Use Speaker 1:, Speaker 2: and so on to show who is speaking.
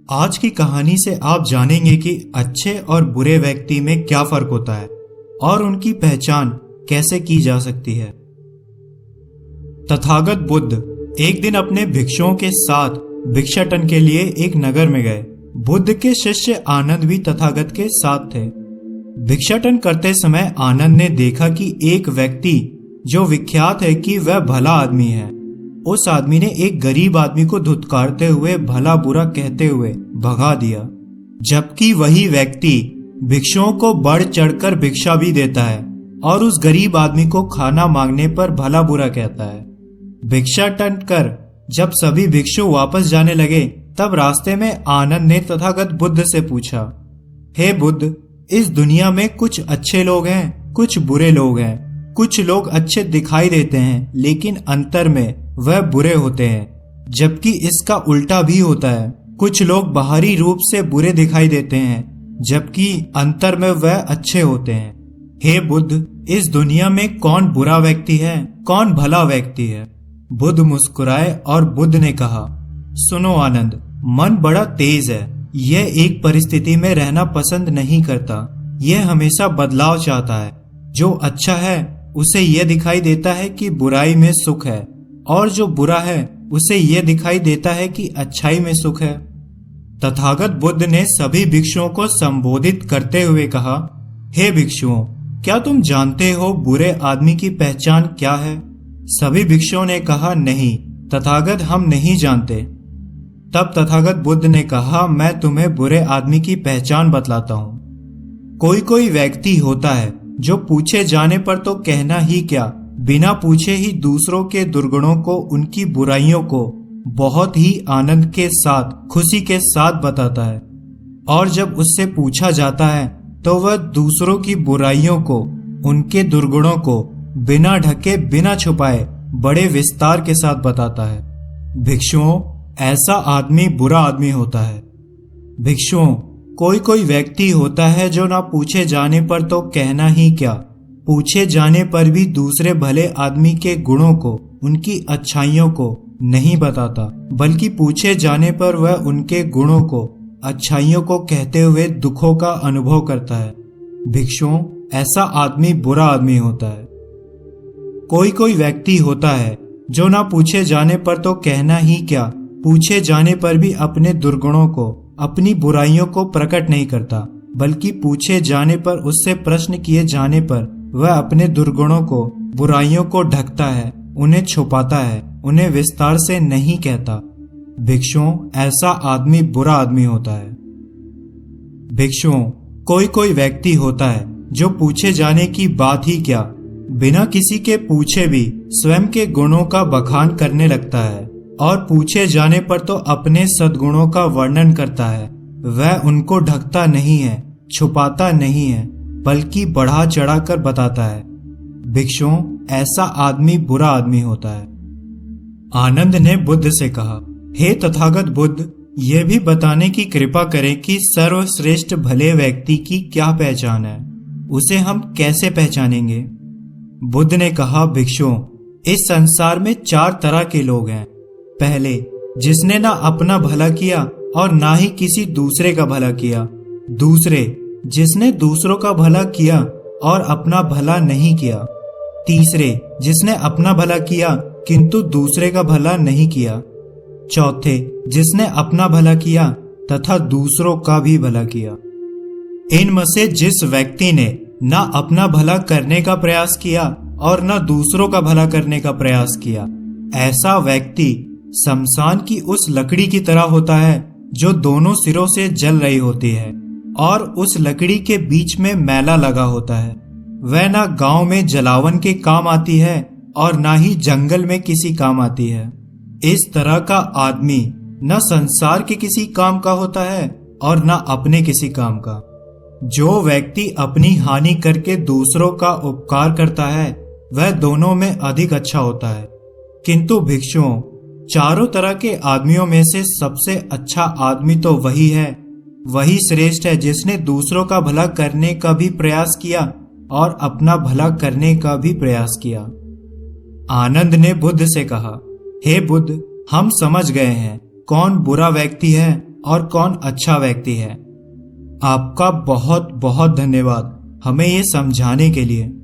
Speaker 1: आज की कहानी से आप जानेंगे कि अच्छे और बुरे व्यक्ति में क्या फर्क होता है और उनकी पहचान कैसे की जा सकती है। तथागत बुद्ध एक दिन अपने भिक्षुओं के साथ भिक्षाटन के लिए एक नगर में गए। बुद्ध के शिष्य आनंद भी तथागत के साथ थे। भिक्षाटन करते समय आनंद ने देखा कि एक व्यक्ति जो विख्यात है कि वह भला आदमी है, उस आदमी ने एक गरीब आदमी को धुतकारते हुए भला बुरा कहते हुए भगा दिया, जबकि वही व्यक्ति भिक्षुओं को बढ़ चढ़कर भिक्षा भी देता है और उस गरीब आदमी को खाना मांगने पर भला बुरा कहता है। भिक्षाटन कर जब सभी भिक्षु वापस जाने लगे, तब रास्ते में आनंद ने तथागत बुद्ध से पूछा, हे बुद्ध, इस दुनिया में कुछ अच्छे लोग हैं, कुछ बुरे लोग हैं। कुछ लोग अच्छे दिखाई देते हैं लेकिन अंतर में वह बुरे होते हैं, जबकि इसका उल्टा भी होता है। कुछ लोग बाहरी रूप से बुरे दिखाई देते हैं जबकि अंतर में वह अच्छे होते हैं। हे बुद्ध, इस दुनिया में कौन बुरा व्यक्ति है, कौन भला व्यक्ति है? बुद्ध मुस्कुराए और बुद्ध ने कहा, सुनो आनंद, मन बड़ा तेज है। यह एक परिस्थिति में रहना पसंद नहीं करता। यह हमेशा बदलाव चाहता है। जो अच्छा है उसे यह दिखाई देता है कि बुराई में सुख है, और जो बुरा है उसे यह दिखाई देता है कि अच्छाई में सुख है। तथागत बुद्ध ने सभी भिक्षुओं को संबोधित करते हुए कहा, हे भिक्षुओं, क्या तुम जानते हो बुरे आदमी की पहचान क्या है? सभी भिक्षुओं ने कहा, नहीं तथागत, हम नहीं जानते। तब तथागत बुद्ध ने कहा, मैं तुम्हें बुरे आदमी की पहचान बतलाता हूँ। कोई व्यक्ति होता है जो पूछे जाने पर तो कहना ही क्या, बिना पूछे ही दूसरों के दुर्गुणों को, उनकी बुराइयों को बहुत ही आनंद के साथ, खुशी के साथ बताता है, और जब उससे पूछा जाता है तो वह दूसरों की बुराइयों को, उनके दुर्गुणों को बिना ढके, बिना छुपाए बड़े विस्तार के साथ बताता है। भिक्षुओं, ऐसा आदमी बुरा आदमी होता है। भिक्षुओं, कोई व्यक्ति होता है जो ना पूछे जाने पर तो कहना ही क्या, पूछे जाने पर भी दूसरे भले आदमी के गुणों को, उनकी अच्छाइयों को नहीं बताता, बल्कि पूछे जाने पर वह उनके गुणों को, अच्छाइयों को कहते हुए दुखों का अनुभव करता है। भिक्षुओं, ऐसा आदमी बुरा आदमी होता है। कोई व्यक्ति होता है जो ना पूछे जाने पर तो कहना ही क्या, पूछे जाने पर भी अपने दुर्गुणों को, अपनी बुराइयों को प्रकट नहीं करता, बल्कि पूछे जाने पर, उससे प्रश्न किए जाने पर वह अपने दुर्गुणों को, बुराइयों को ढकता है, उन्हें छुपाता है, उन्हें विस्तार से नहीं कहता। भिक्षुओं, ऐसा आदमी बुरा आदमी होता है। भिक्षुओं, कोई व्यक्ति होता है जो पूछे जाने की बात ही क्या, बिना किसी के पूछे भी स्वयं के गुणों का बखान करने लगता है, और पूछे जाने पर तो अपने सद्गुणों का वर्णन करता है। वह उनको ढकता नहीं है, छुपाता नहीं है, बल्कि बढ़ा चढ़ाकर बताता है। भिक्षुओं, ऐसा आदमी बुरा आदमी होता है। आनंद ने बुद्ध से कहा, हे तथागत बुद्ध, यह भी बताने की कृपा करें कि सर्वश्रेष्ठ भले व्यक्ति की क्या पहचान है, उसे हम कैसे पहचानेंगे? बुद्ध ने कहा, भिक्षुओं, इस संसार में 4 तरह के लोग हैं। पहले, जिसने ना अपना भला किया और ना ही किसी दूसरे का भला किया। दूसरे, जिसने दूसरों का भला किया और अपना भला नहीं किया। तीसरे, जिसने अपना भला किया किंतु दूसरे का भला नहीं किया। चौथे, जिसने अपना भला किया तथा दूसरों का भी भला किया। इनमें से जिस व्यक्ति ने ना अपना भला करने का प्रयास किया और ना दूसरों का भला करने का प्रयास किया, ऐसा व्यक्ति शमशान की उस लकड़ी की तरह होता है जो दोनों सिरों से जल रही होती है और उस लकड़ी के बीच में मैला लगा होता है। वह ना गांव में जलावन के काम आती है और ना ही जंगल में किसी काम आती है। इस तरह का आदमी न संसार के किसी काम का होता है और न अपने किसी काम का। जो व्यक्ति अपनी हानि करके दूसरों का उपकार करता है, वह दोनों में अधिक अच्छा होता है। किंतु भिक्षुओं, चारों तरह के आदमियों में से सबसे अच्छा आदमी तो वही है, वही श्रेष्ठ है जिसने दूसरों का भला करने का भी प्रयास किया और अपना भला करने का भी प्रयास किया। आनंद ने बुद्ध से कहा, हे बुद्ध, हम समझ गए हैं कौन बुरा व्यक्ति है और कौन अच्छा व्यक्ति है। आपका बहुत बहुत धन्यवाद हमें ये समझाने के लिए।